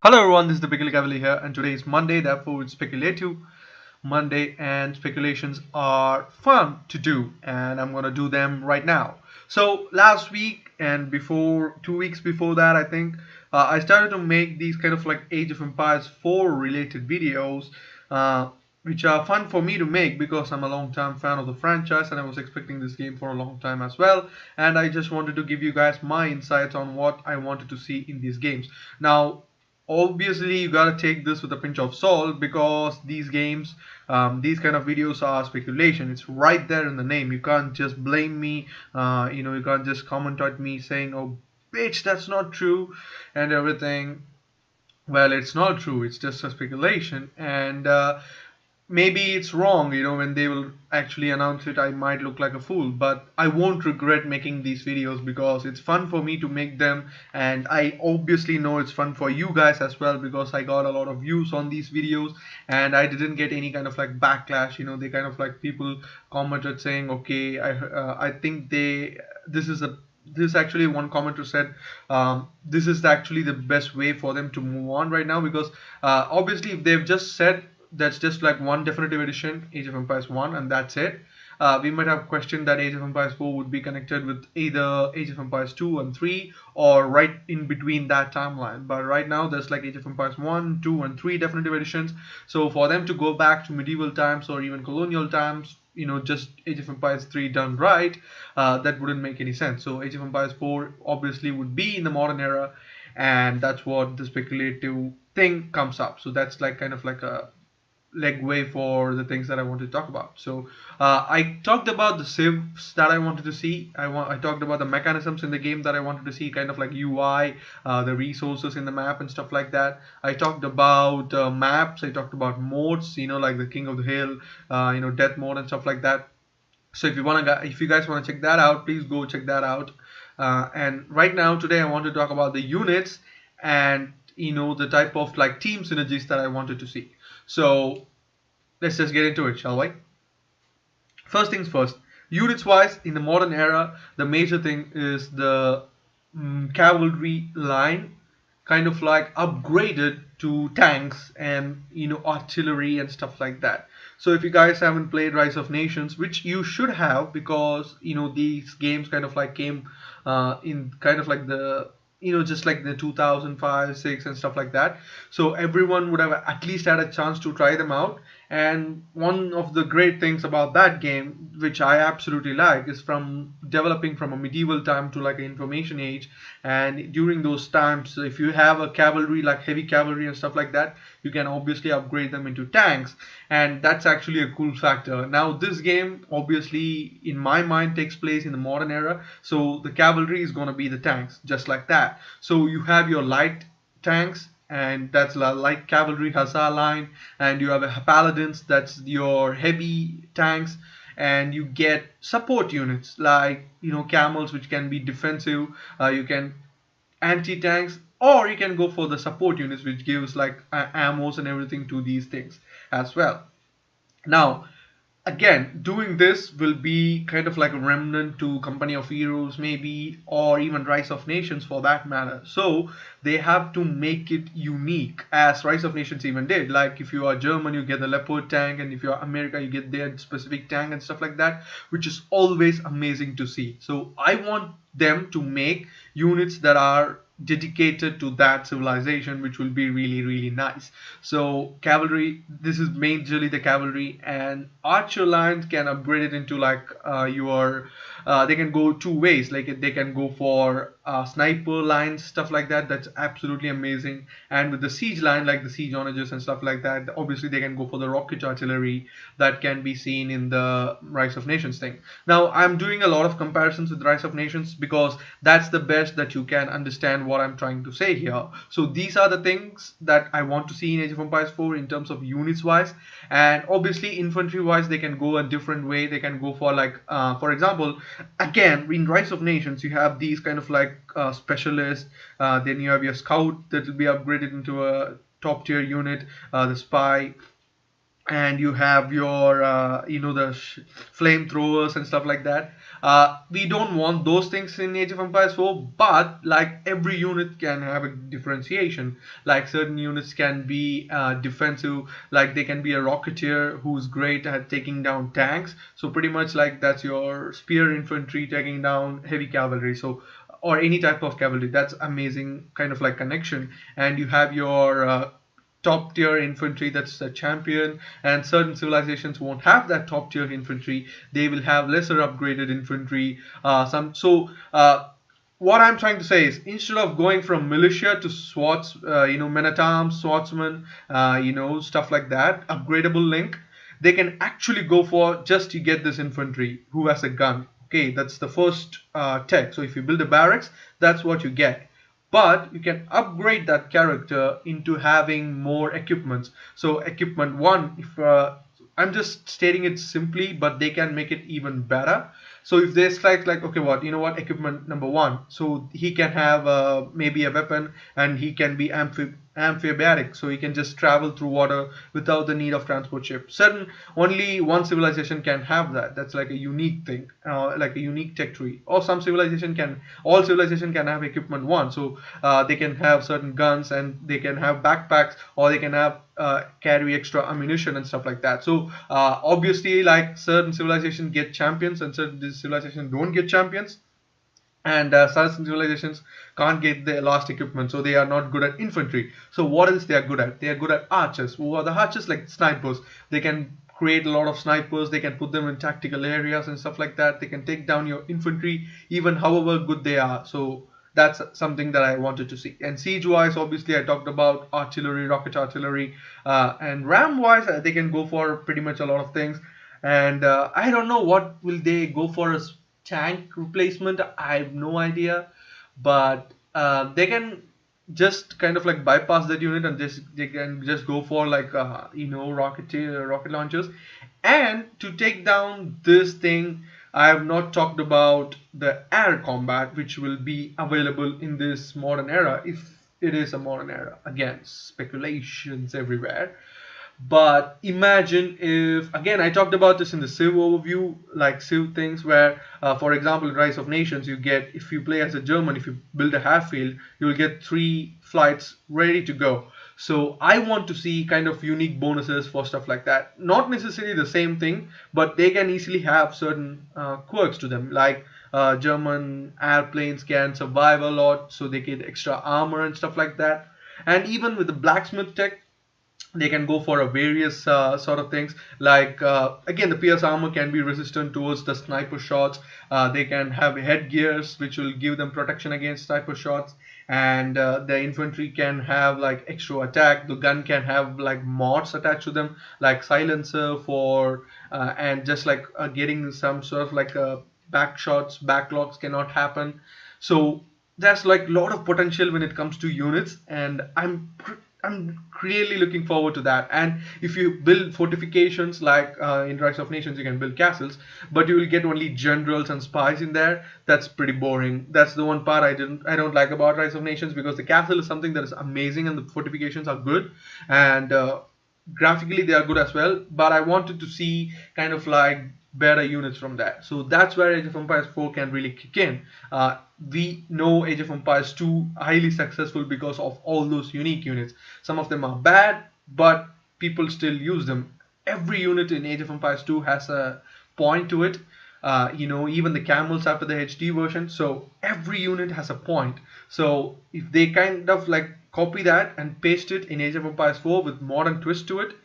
Hello everyone, this is the Cavalier here, and today is Monday, therefore it's Speculative Monday, and speculations are fun to do, and I'm gonna do them right now. So last week and before 2 weeks before that, I think I started to make these kind of like Age of Empires 4 related videos, uh, which are fun for me to make because I'm a long time fan of the franchise and I was expecting this game for a long time as well. And I just wanted to give you guys my insights on what I wanted to see in these games. Now, obviously you gotta take this with a pinch of salt because these games, these kind of videos are speculation. It's right there in the name. You can't just blame me. You can't just comment at me saying, "Oh, bitch, that's not true," and everything. Well, it's not true. It's just a speculation, and maybe it's wrong. When they will actually announce it, I might look like a fool, but I won't regret making these videos because it's fun for me to make them, and I obviously know it's fun for you guys as well because I got a lot of views on these videos and I didn't get any kind of like backlash. They kind of like people commented saying, okay, I think this actually one commenter said, this is actually the best way for them to move on right now because obviously if they've just said that's just like one definitive edition, Age of Empires 1, and that's it. We might have questioned that Age of Empires 4 would be connected with either Age of Empires 2 and 3 or right in between that timeline. But right now, there's like Age of Empires 1, 2, and 3 definitive editions. So for them to go back to medieval times or even colonial times, just Age of Empires 3 done right, that wouldn't make any sense. So Age of Empires 4 obviously would be in the modern era, and that's what the speculative thing comes up. So that's like kind of like a legway for the things that I want to talk about. So I talked about the civs that I wanted to see. I talked about the mechanisms in the game that I wanted to see, kind of like UI, the resources in the map and stuff like that. I talked about maps. I talked about modes, like the King of the Hill, death mode and stuff like that. So if you guys want to check that out, please go check that out. And right now, today, I want to talk about the units and the type of like team synergies that I wanted to see. So let's just get into it, shall we? First things first, units wise, in the modern era, the major thing is the cavalry line kind of like upgraded to tanks and artillery and stuff like that. So if you guys haven't played Rise of Nations, which you should have because these games kind of like came in kind of like the just like the 2005 6 and stuff like that, so everyone would have at least had a chance to try them out. And one of the great things about that game, which I absolutely like, is from developing from a medieval time to like an information age. And during those times, if you have a cavalry, like heavy cavalry and stuff like that, you can obviously upgrade them into tanks, and that's actually a cool factor. Now this game obviously in my mind takes place in the modern era, so the cavalry is going to be the tanks just like that. So you have your light tanks, and that's light cavalry hussar line, and you have a paladins, that's your heavy tanks, and you get support units like camels, which can be defensive. You can anti-tanks, or you can go for the support units, which gives like ammos and everything to these things as well. Now, again, doing this will be kind of like a remnant to Company of Heroes maybe, or even Rise of Nations for that matter. So they have to make it unique, as Rise of Nations even did. Like if you are German, you get the Leopard tank, and if you are America, you get their specific tank and stuff like that, which is always amazing to see. So I want them to make units that are dedicated to that civilization, which will be really really nice. So cavalry, this is majorly the cavalry, and archer lines can upgrade it into like your they can go two ways, like they can go for sniper lines, stuff like that. That's absolutely amazing. And with the siege line, like the siege onages and stuff like that, obviously they can go for the rocket artillery that can be seen in the Rise of Nations thing. Now I'm doing a lot of comparisons with Rise of Nations because that's the best that you can understand what I'm trying to say here. So these are the things that I want to see in Age of Empires 4 in terms of units wise. And obviously infantry wise, they can go a different way. They can go for like for example, again in Rise of Nations, you have these kind of like specialists. Then you have your scout that will be upgraded into a top tier unit, the spy, and you have your the flamethrowers and stuff like that. We don't want those things in Age of Empires 4, but like every unit can have a differentiation. Like certain units can be defensive, like they can be a rocketeer who's great at taking down tanks. So pretty much like that's your spear infantry taking down heavy cavalry. So or any type of cavalry. That's amazing kind of like connection. And you have your top tier infantry, that's the champion, and certain civilizations won't have that top tier infantry. They will have lesser upgraded infantry. What I'm trying to say is, instead of going from militia to swords, men at arms, swordsmen, stuff like that, upgradable link, they can actually go for just you get this infantry who has a gun. Okay, that's the first tech. So if you build a barracks, that's what you get, but you can upgrade that character into having more equipments. So equipment one, if I'm just stating it simply, but they can make it even better. So if they select like, okay, what equipment number one, so he can have maybe a weapon, and he can be amphibiatic, so he can just travel through water without the need of transport ship. Certain only one civilization can have that. That's like a unique thing, like a unique tech tree. Or some civilization can, all civilization can have equipment one, so they can have certain guns, and they can have backpacks, or they can have carry extra ammunition and stuff like that. So obviously, like certain civilizations get champions and certain civilizations don't get champions, and certain civilizations can't get the last equipment, so they are not good at infantry. So what else they are good at? They are good at archers. Who are the archers? Like snipers. They can create a lot of snipers, they can put them in tactical areas and stuff like that. They can take down your infantry even however good they are. So that's something that I wanted to see. And siege wise, obviously I talked about artillery, rocket artillery, and ram wise, they can go for pretty much a lot of things. And I don't know what will they go for as tank replacement. I have no idea, but they can just kind of like bypass that unit, and just they can just go for like rocket launchers. And to take down this thing, I have not talked about the air combat, which will be available in this modern era, if it is a modern era. Again, speculations everywhere. But imagine if, again, I talked about this in the Civ overview, like Civ things, where, for example, in Rise of Nations, you get, if you play as a German, if you build a half field, you will get 3 flights ready to go. So I want to see kind of unique bonuses for stuff like that. Not necessarily the same thing, but they can easily have certain quirks to them, like German airplanes can survive a lot, so they get extra armor and stuff like that. And even with the blacksmith tech, they can go for a various sort of things, like again, the pierce armor can be resistant towards the sniper shots. They can have headgears which will give them protection against sniper shots, and the infantry can have like extra attack. The gun can have like mods attached to them, like silencer for and just like getting some sort of like back shots, backlogs cannot happen. So there's like a lot of potential when it comes to units, and I'm really looking forward to that. And if you build fortifications, like in Rise of Nations, you can build castles, but you will get only generals and spies in there. That's pretty boring. That's the one part I don't like about Rise of Nations, because the castle is something that is amazing and the fortifications are good, and graphically they are good as well. But I wanted to see kind of like better units from that. So that's where Age of Empires 4 can really kick in. We know Age of Empires 2 highly successful because of all those unique units. Some of them are bad, but people still use them. Every unit in Age of Empires 2 has a point to it. Even the camels after the HD version. So every unit has a point. So if they kind of like copy that and paste it in Age of Empires 4 with modern twist to it,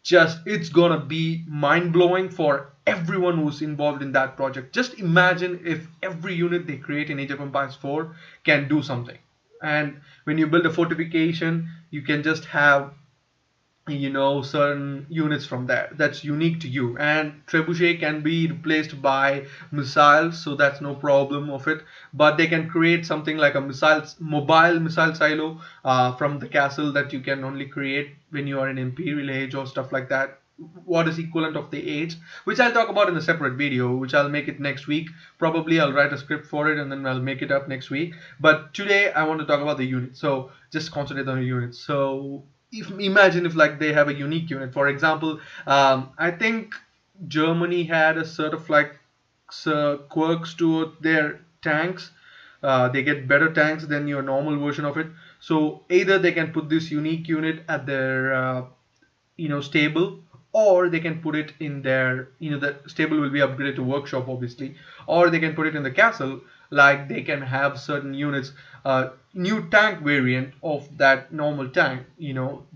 just it's gonna be mind-blowing for everyone who's involved in that project. Just imagine if every unit they create in Age of Empires 4 can do something. And when you build a fortification, you can just have certain units from there that's unique to you. And trebuchet can be replaced by missiles, so that's no problem of it. But they can create something like a mobile missile silo from the castle, that you can only create when you are in Imperial Age or stuff like that. What is equivalent of the age, which I'll talk about in a separate video, which I'll make it next week. Probably I'll write a script for it and then I'll make it up next week. But today I want to talk about the units, so just concentrate on the units. So if imagine if like they have a unique unit. For example, I think Germany had a sort of like quirks to their tanks. They get better tanks than your normal version of it. So either they can put this unique unit at their stable, or they can put it in their, the stable will be upgraded to workshop obviously, or they can put it in the castle. Like they can have certain units, new tank variant of that normal tank,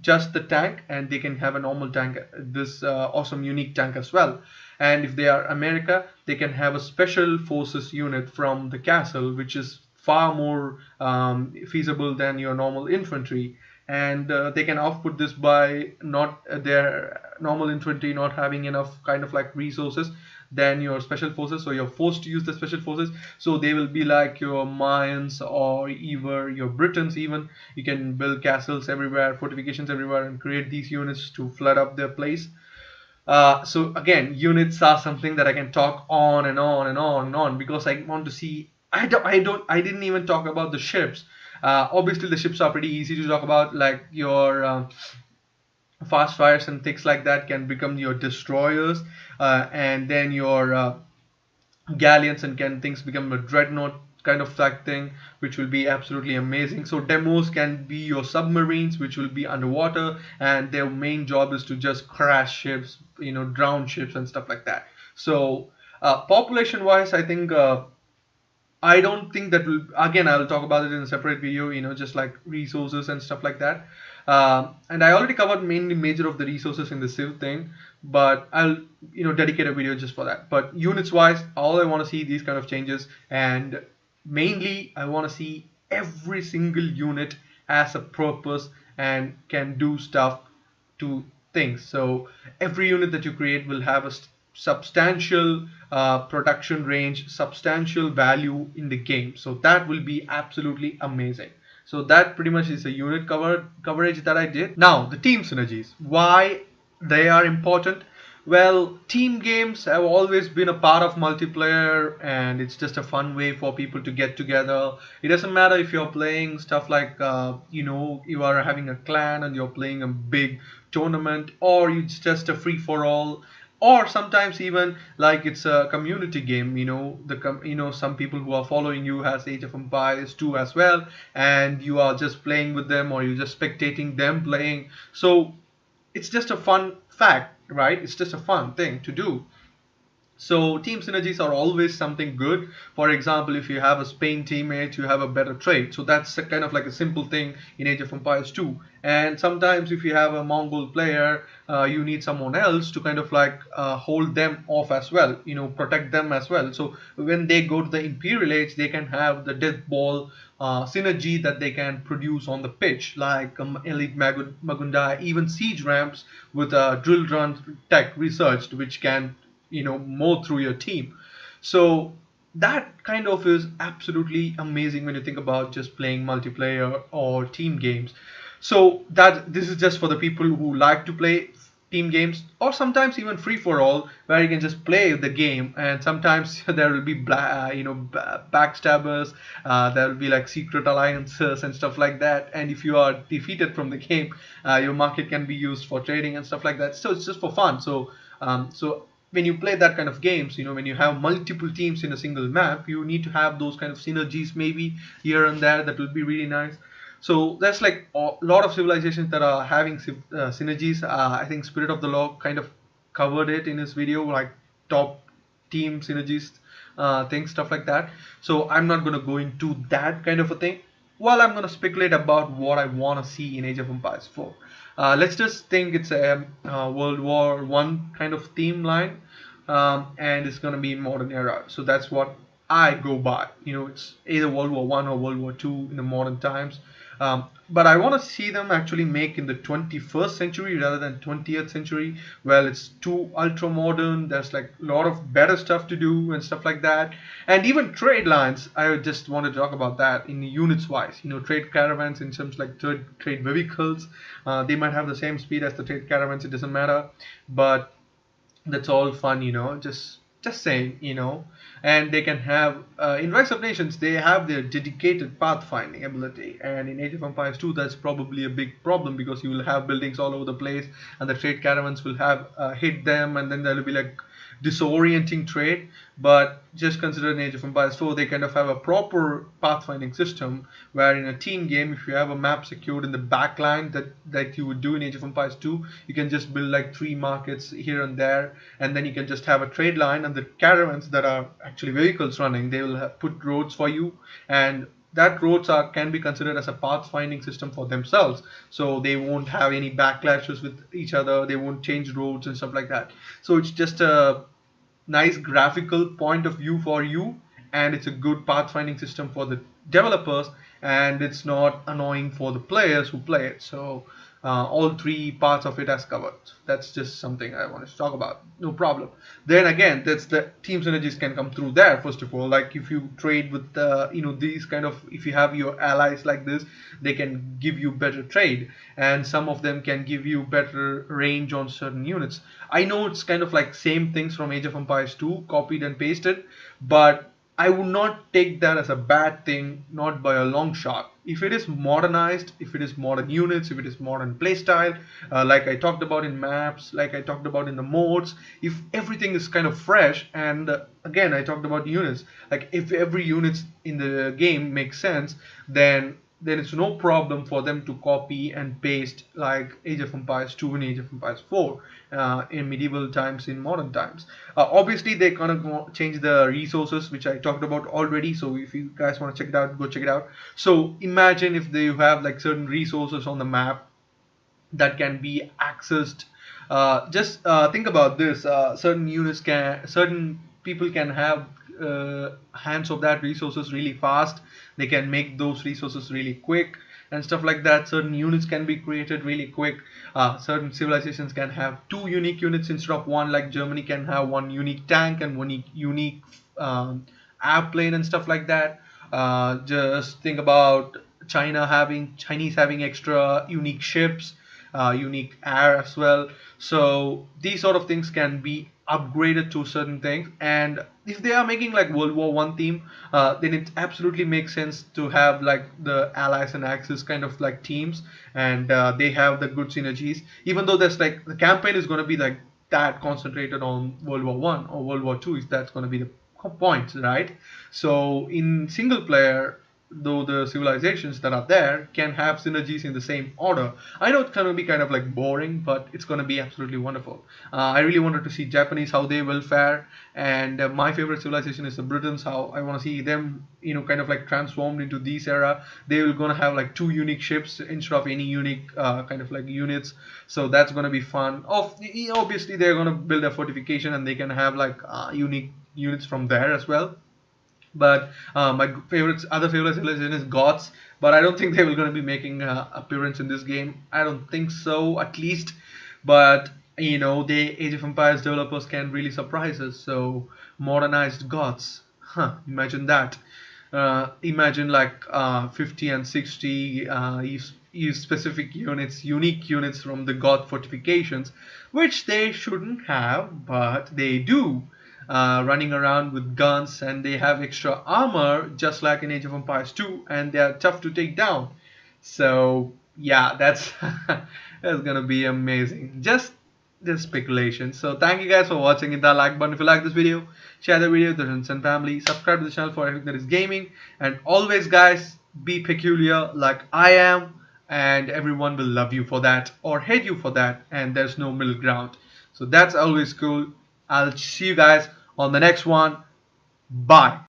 just the tank, and they can have a normal tank, this awesome unique tank as well. And if they are America, they can have a special forces unit from the castle, which is far more feasible than your normal infantry. And they can output this by not their normal infantry not having enough kind of like resources than your special forces, so you're forced to use the special forces. So they will be like your Mayans or even your Britons. Even you can build castles everywhere, fortifications everywhere, and create these units to flood up their place. So again, units are something that I can talk on and on and on and on, because I want to see. I didn't even talk about the ships. Obviously, the ships are pretty easy to talk about, like your fast fires and things like that can become your destroyers, and then your galleons and can things become a dreadnought kind of like thing, which will be absolutely amazing. So demos can be your submarines, which will be underwater, and their main job is to just crash ships, drown ships and stuff like that. So population wise, I think I don't think that will, again, I'll talk about it in a separate video, just like resources and stuff like that. And I already covered mainly major of the resources in the Civ thing, but I'll, dedicate a video just for that. But units wise, all I want to see these kind of changes, and mainly I want to see every single unit has a purpose and can do stuff to things. So every unit that you create will have a substantial production range, substantial value in the game. So that will be absolutely amazing. So that pretty much is a unit coverage that I did. Now the team synergies, why they are important. Well, team games have always been a part of multiplayer, and it's just a fun way for people to get together. It doesn't matter if you're playing stuff like, you are having a clan and you're playing a big tournament, or it's just a free for all, or sometimes even like it's a community game. Some people who are following you has Age of Empires 2 as well, and you are just playing with them, or you're just spectating them playing. So it's just a fun fact, right? It's just a fun thing to do. So team synergies are always something good. For example, if you have a Spain teammate, you have a better trade. So that's a kind of like a simple thing in Age of Empires 2. And sometimes if you have a Mongol player, you need someone else to kind of like hold them off as well, protect them as well. So when they go to the Imperial Age, they can have the death ball synergy that they can produce on the pitch, like elite Magunda, even siege ramps with drill run tech researched, which can more through your team. So that kind of is absolutely amazing when you think about just playing multiplayer or team games. So that this is just for the people who like to play team games, or sometimes even free for all, where you can just play the game. And sometimes there will be backstabbers, there will be like secret alliances and stuff like that, and if you are defeated from the game, your market can be used for trading and stuff like that. So it's just for fun. So when you play that kind of games, when you have multiple teams in a single map, you need to have those kind of synergies maybe here and there. That will be really nice. So there's like a lot of civilizations that are having synergies. I think Spirit of the Law kind of covered it in his video, like top team synergies, things, stuff like that. So I'm not going to go into that kind of a thing. Well, I'm going to speculate about what I want to see in Age of Empires 4. Let's just think it's a World War One kind of theme line, and it's going to be in modern era. So that's what I go by. It's either World War One or World War Two in the modern times. But I want to see them actually make in the 21st century rather than 20th century. Well, it's too ultra modern. There's like a lot of better stuff to do and stuff like that. And even trade lines, I just want to talk about that in units wise. Trade caravans in terms like trade vehicles. They might have the same speed as the trade caravans. It doesn't matter. But that's all fun, just Just saying, and they can have in Rise of Nations they have their dedicated pathfinding ability, and in Age of Empires 2 that's probably a big problem because you will have buildings all over the place, and the trade caravans will have hit them, and then there will be like disorienting trade. But just consider in Age of Empires 4 they kind of have a proper pathfinding system where in a team game, if you have a map secured in the back line that you would do in Age of Empires 2, you can just build like 3 markets here and there, and then you can just have a trade line, and the caravans that are actually vehicles running, they will put roads for you, and that roads can be considered as a pathfinding system for themselves, so they won't have any backlashes with each other, they won't change roads and stuff like that. So it's just a nice graphical point of view for you, and it's a good pathfinding system for the developers, and it's not annoying for the players who play it. So all 3 parts of it as covered. That's just something I wanted to talk about. No problem. Then again, that's the team synergies can come through there. First of all, like if you trade with these kind of, if you have your allies like this, they can give you better trade, and some of them can give you better range on certain units. I know it's kind of like same things from Age of Empires 2 copied and pasted, but I would not take that as a bad thing, not by a long shot. If it is modernized, if it is modern units, if it is modern playstyle, like I talked about in maps, like I talked about in the modes, if everything is kind of fresh, and again I talked about units, like if every unit in the game makes sense, then it's no problem for them to copy and paste like Age of Empires 2 and Age of Empires 4 in medieval times, in modern times. Obviously, they're gonna change the resources, which I talked about already. So if you guys want to check it out, go check it out. So imagine if they have like certain resources on the map that can be accessed. Just think about this: certain people can have hands of that resources really fast. They can make those resources really quick and stuff like that. Certain units can be created really quick. Certain civilizations can have 2 unique units instead of one. Like Germany can have one unique tank and one unique airplane and stuff like that. Just think about Chinese having extra unique ships, unique air as well. So these sort of things can be upgraded to certain things, and if they are making like World War One theme, then it absolutely makes sense to have like the Allies and Axis kind of like teams, and they have the good synergies. Even though there's like the campaign is going to be like that concentrated on World War One or World War Two, if that's going to be the point, right? So in single player, though the civilizations that are there can have synergies in the same order. I know it's going to be kind of like boring, but it's going to be absolutely wonderful. I really wanted to see Japanese, how they will fare, and my favorite civilization is the Britons, how I want to see them, kind of like transformed into this era. They will going to have like 2 unique ships instead of any unique kind of like units. So that's going to be fun. Obviously, they're going to build a fortification, and they can have like unique units from there as well. But my other favorite civilization is Goths, but I don't think they were going to be making appearance in this game. I don't think so, at least. But the Age of Empires developers can really surprise us. So modernized Goths, imagine that. Imagine like 50 and 60 use specific units, unique units from the Goth fortifications, which they shouldn't have, but they do. Running around with guns, and they have extra armor just like in Age of Empires 2, and they are tough to take down. So yeah, that's that's gonna be amazing. Just speculation. So thank you guys for watching. Hit that like button if you like this video, share the video with your friends and family, subscribe to the channel for everything that is gaming, and always guys, be peculiar like I am, and everyone will love you for that or hate you for that, and there's no middle ground. So that's always cool. I'll see you guys on the next one. Bye.